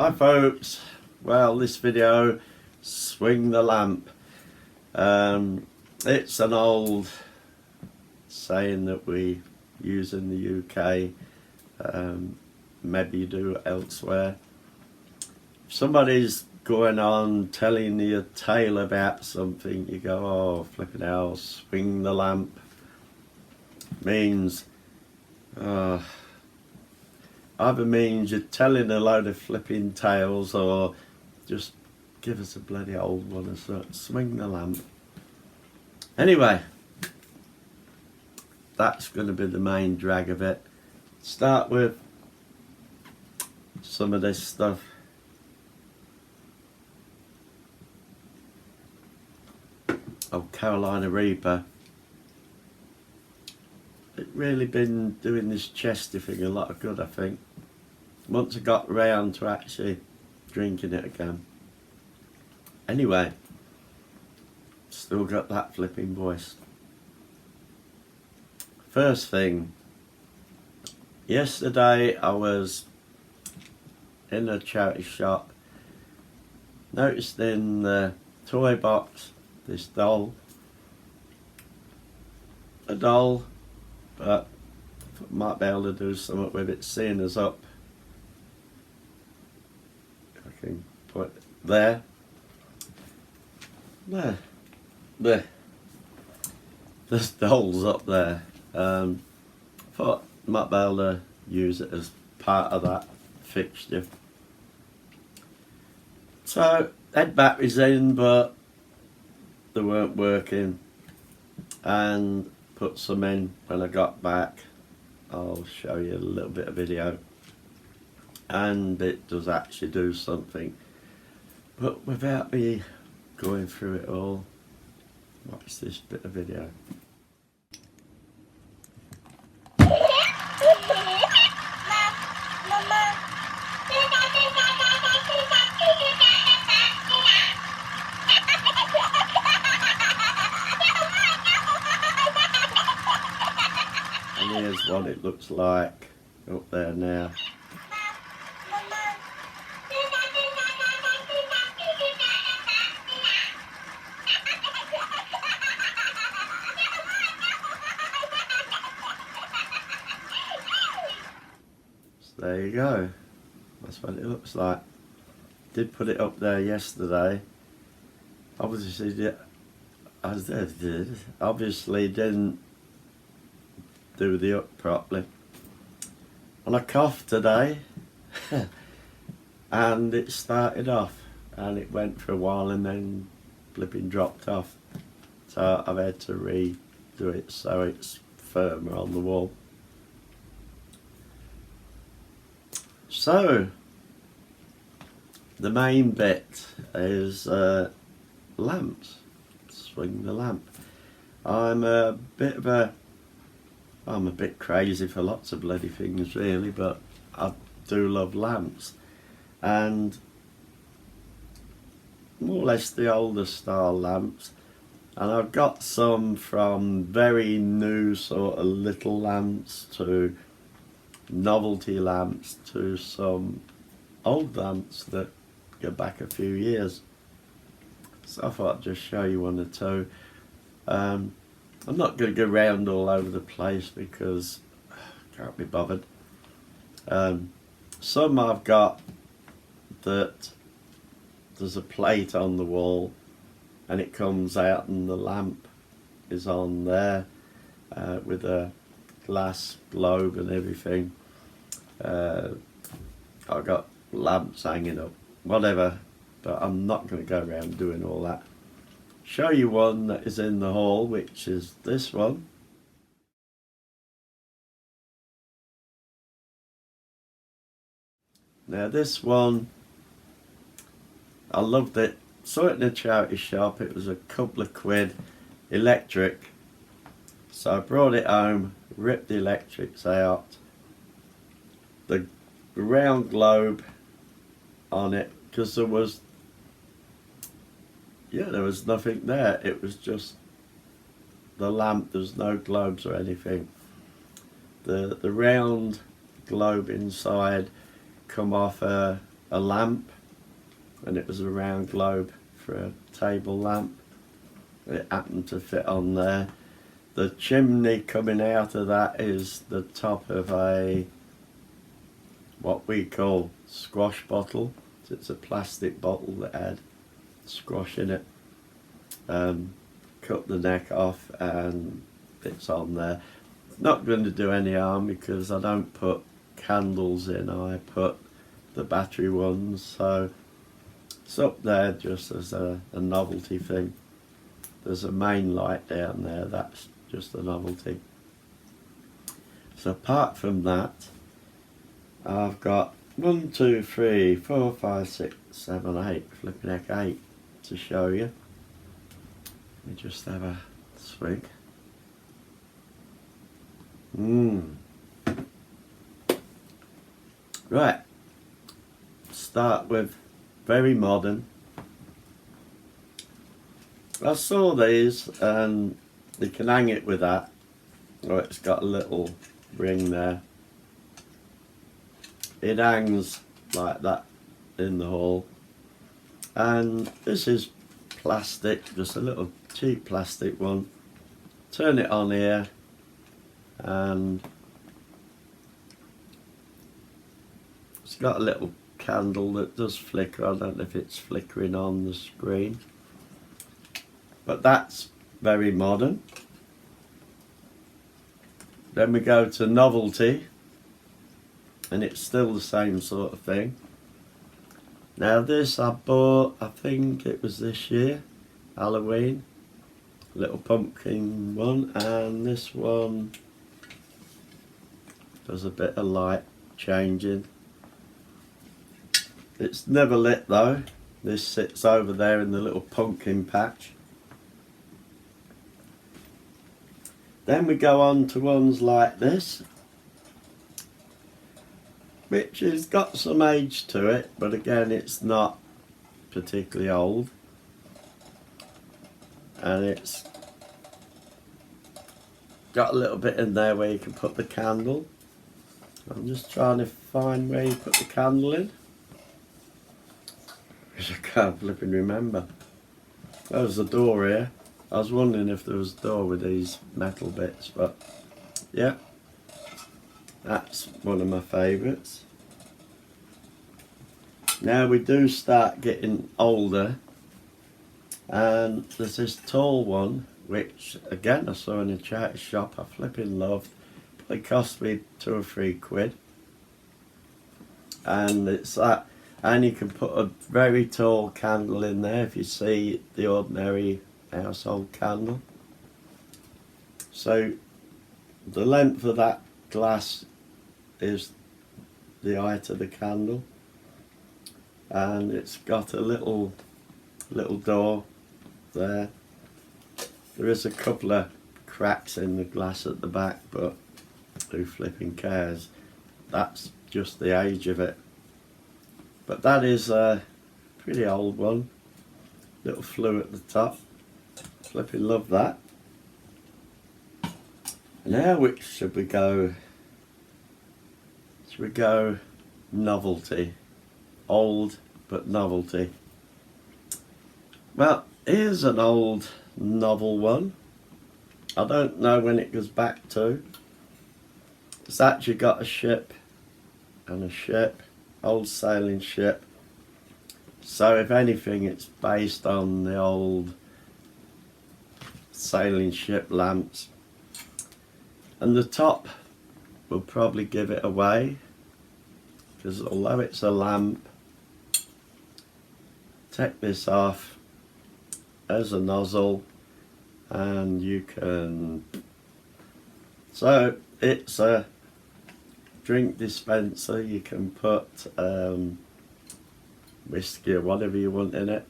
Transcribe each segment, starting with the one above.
Hi folks, well this video, swing the lamp. It's an old saying that we use in the UK, maybe you do elsewhere. If somebody's going on telling you a tale about something, you go, oh flipping hell, swing the lamp. Means either means you're telling a load of flipping tales, or just give us a bloody old one and sort of swing the lamp. Anyway, that's going to be the main drag of it. Start with some of this stuff. Oh, Carolina Reaper. It really been doing this chesty thing a lot of good, I think. Once I got round to actually drinking it again. Anyway, still got that flipping voice. First thing, yesterday I was in a charity shop, noticed in the toy box this doll. A doll, but might be able to do something with it, seeing us up. I can put it there. There. This doll's up there. Thought might be able to use it as part of that fixture. So had batteries in, but they weren't working, and put some in when I got back. I'll show you a little bit of video, and it does actually do something, but without me going through it all, watch this bit of video. And here's what it looks like up there now. So there you go. That's what it looks like. Did put it up there yesterday. Obviously didn't do the up properly, and I coughed today and it started off, and it went for a while and then flipping dropped off, so I've had to redo it so it's firmer on the wall. So the main bit is lamps. Swing the lamp. I'm a bit crazy for lots of bloody things really, but I do love lamps, and more or less the older style lamps, and I've got some from very new sort of little lamps to novelty lamps to some old lamps that go back a few years. So I thought I'd just show you one or two. I'm not going to go round all over the place because I can't be bothered. Some I've got that there's a plate on the wall and it comes out and the lamp is on there with a glass globe and everything. I've got lamps hanging up, whatever, but I'm not going to go around doing all that. Show you one that is in the hall, which is this one. Now this one, I loved it. Saw it in a charity shop. It was a couple of quid, electric. So I brought it home, ripped the electrics out, the round globe on it, because there was nothing there. It was just the lamp. There's no globes or anything. The round globe inside come off a a lamp, and it was a round globe for a table lamp. It happened to fit on there. The chimney coming out of that is the top of a what we call squash bottle. It's a plastic bottle that had squash in it. Cut the neck off and it's on there. Not going to do any harm because I don't put candles in, I put the battery ones, so it's up there just as a novelty thing. There's a main light down there, that's just a novelty. So apart from that, I've got 1, 2, 3, 4, 5, 6, 7, 8, flipping heck 8 to show you. Let me just have a swig. Right, start with very modern. I saw these and you can hang it with that. Oh, it's got a little ring there. It hangs like that in the hall. And this is plastic, just a little cheap plastic one. Turn it on here and it's got a little candle that does flicker. I don't know if it's flickering on the screen, but that's very modern. Then we go to novelty, and it's still the same sort of thing. Now this I bought, I think it was this year, Halloween, little pumpkin one, and this one does a bit of light changing. It's never lit though. This sits over there in the little pumpkin patch. Then we go on to ones like this, which has got some age to it, but again it's not particularly old. And it's got a little bit in there where you can put the candle. I'm just trying to find where you put the candle in, because I can't flipping remember. There's the door here. I was wondering if there was a door with these metal bits, but yeah, that's one of my favourites. Now we do start getting older, and there's this tall one, which again I saw in a charity shop, I flipping loved. It cost me £2 or £3, and it's that, and you can put a very tall candle in there if you see the ordinary household candle. So the length of that glass is the height of the candle, and it's got a little door there. There is a couple of cracks in the glass at the back, but who flipping cares? That's just the age of it. But that is a pretty old one. Little flue at the top. Flipping love that. Now which should we go? Should we go novelty? Old but novelty. Well, here's an old novel one. I don't know when it goes back to. It's actually got a ship and a ship, old sailing ship. So if anything, it's based on the old sailing ship lamps. And the top will probably give it away, because although it's a lamp, take this off as a nozzle and you can, so it's a drink dispenser. You can put whiskey or whatever you want in it.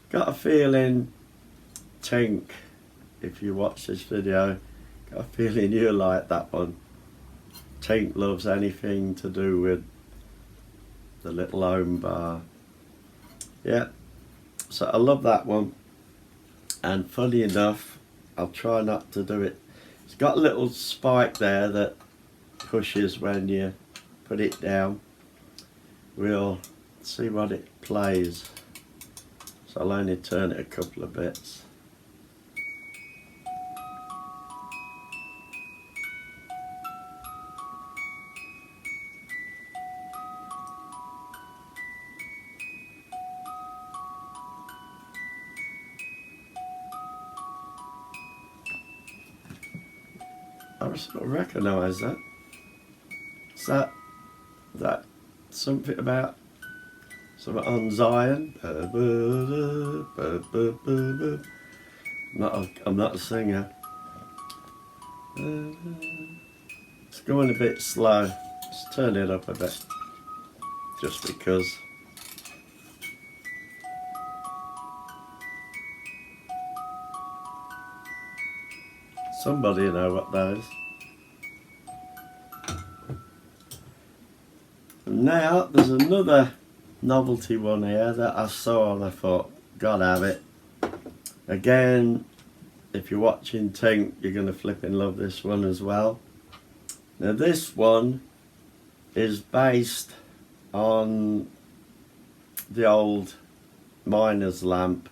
Got a feeling, Tink, if you watch this video, got a feeling you like that one. Tink loves anything to do with the little home bar. Yeah, so I love that one. And funny enough, I'll try not to do it. It's got a little spike there that pushes when you put it down. we'll see what it plays. So I'll only turn it a couple of bits. I sort of recognise that. Is that something about something on Zion? I'm not a singer. It's going a bit slow. Let's turn it up a bit, just because. Somebody know what that is. And now there's another novelty one here that I saw and I thought, gotta have it. Again, if you're watching Tink, you're gonna flipping love this one as well. Now this one is based on the old miner's lamp,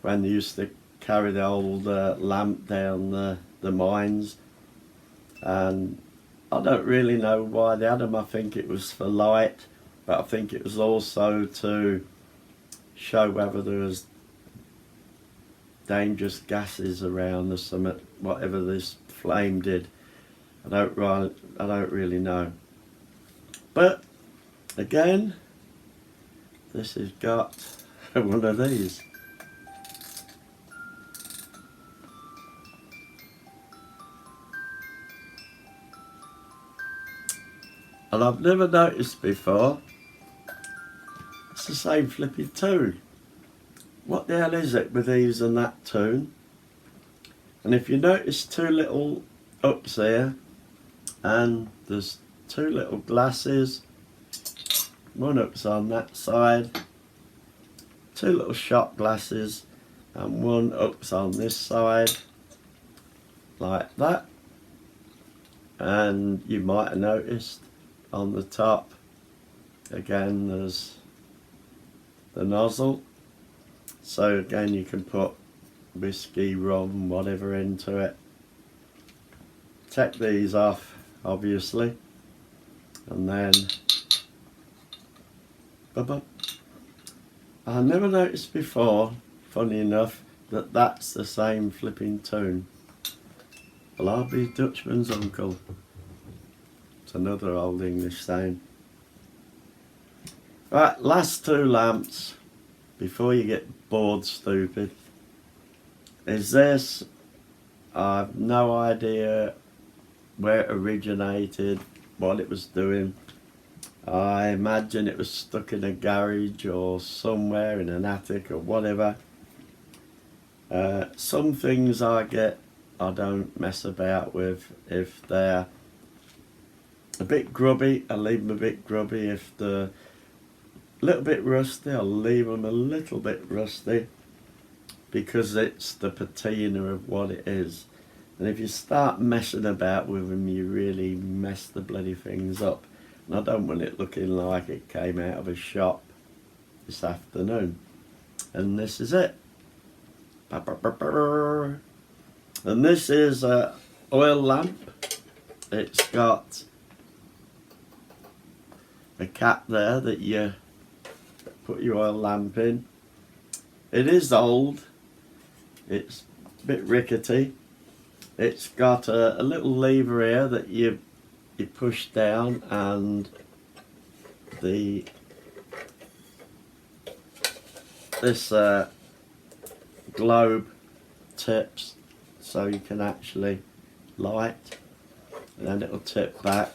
when they used to carry the old lamp down the mines, and I don't really know why they had them. I think it was for light, but I think it was also to show whether there was dangerous gases around or something, whatever this flame did. I don't really know. But again, this has got one of these. And I've never noticed before, it's the same flipping tune. What the hell is it with these and that tune? And if you notice two little ups here, and there's two little glasses, one up's on that side, two little shot glasses, and one up's on this side, like that. And you might have noticed on the top, again, there's the nozzle. So again, you can put whiskey, rum, whatever into it. Take these off, obviously, and then I never noticed before, funny enough, that that's the same flipping tune. Well, I'll be Dutchman's uncle. It's another old English saying. Right, last two lamps before you get bored stupid is this. I've no idea where it originated, what it was doing. I imagine it was stuck in a garage or somewhere in an attic or whatever. Some things I don't mess about with. If they're a bit grubby, I leave them a bit grubby. If they're a little bit rusty, I'll leave them a little bit rusty, because it's the patina of what it is. And if you start messing about with them, you really mess the bloody things up. And I don't want it looking like it came out of a shop this afternoon. And this is it. And this is an oil lamp. It's got a cap there that you put your oil lamp in. It is old. It's a bit rickety. It's got a little lever here that you push down, and this globe tips, so you can actually light, and then it'll tip back.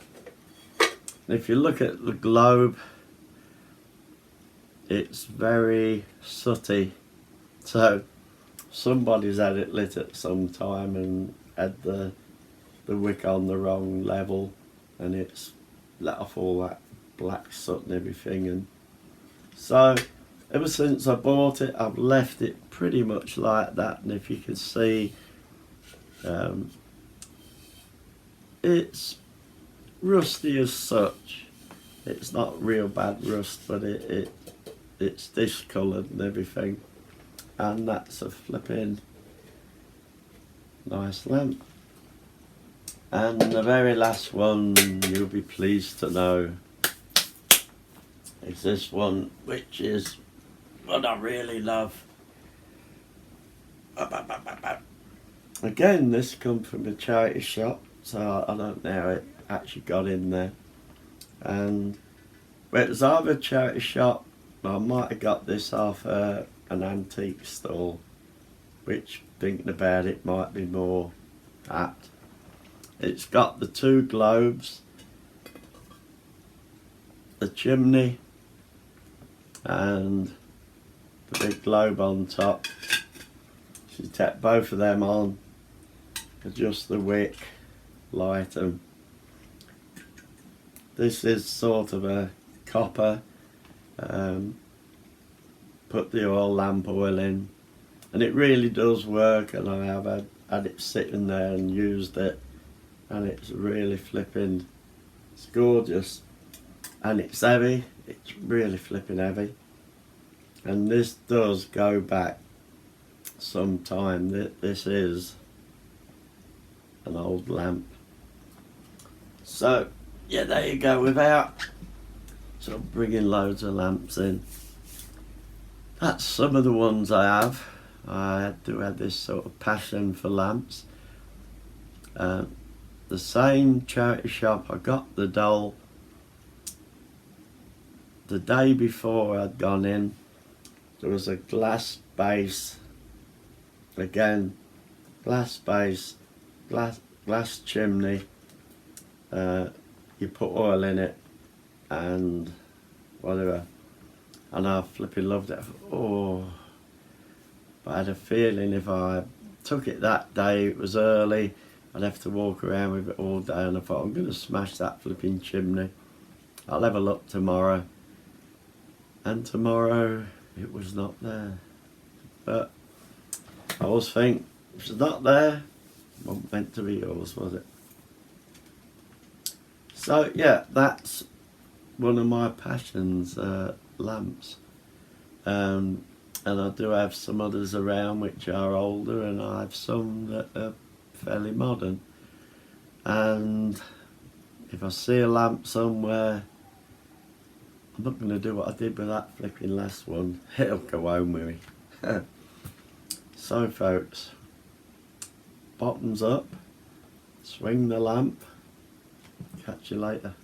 And if you look at the globe, it's very sooty, so somebody's had it lit at some time and had the wick on the wrong level, and it's let off all that black soot and everything. And so ever since I bought it, I've left it pretty much like that. And if you can see, it's rusty as such, It's not real bad rust, but it's discoloured and everything. And that's a flipping nice lamp. And the very last one, you'll be pleased to know, is this one, which is what I really love. Again, this comes from a charity shop, so I don't know how it actually got in there. And it was either a charity shop, I might have got this off an antique stall, which, thinking about it, might be more apt. It's got the two globes, the chimney, and the big globe on top. So you tap both of them on, adjust the wick, light them. This is sort of a copper, put the lamp oil in, and it really does work, and I have had it sitting there and used it, and it's really flipping, it's gorgeous, and it's heavy, it's really flipping heavy, and this does go back some time. This is an old lamp. So yeah, there you go, without sort of bringing loads of lamps in. That's some of the ones I have. I do have this sort of passion for lamps. The same charity shop, I got the doll the day before I'd gone in. There was a glass base, again, glass base, glass chimney. You put oil in it and whatever, and I flipping loved it. Oh, but I had a feeling if I took it that day, it was early, I'd have to walk around with it all day, and I thought, I'm going to smash that flipping chimney. I'll have a look tomorrow. And tomorrow it was not there. But I always think, if it's not there, it wasn't meant to be yours, was it? So yeah, that's one of my passions, lamps. And I do have some others around which are older, and I have some that are fairly modern. And if I see a lamp somewhere, I'm not going to do what I did with that flipping last one. It'll go home with me. So folks, bottoms up, swing the lamp, catch you later.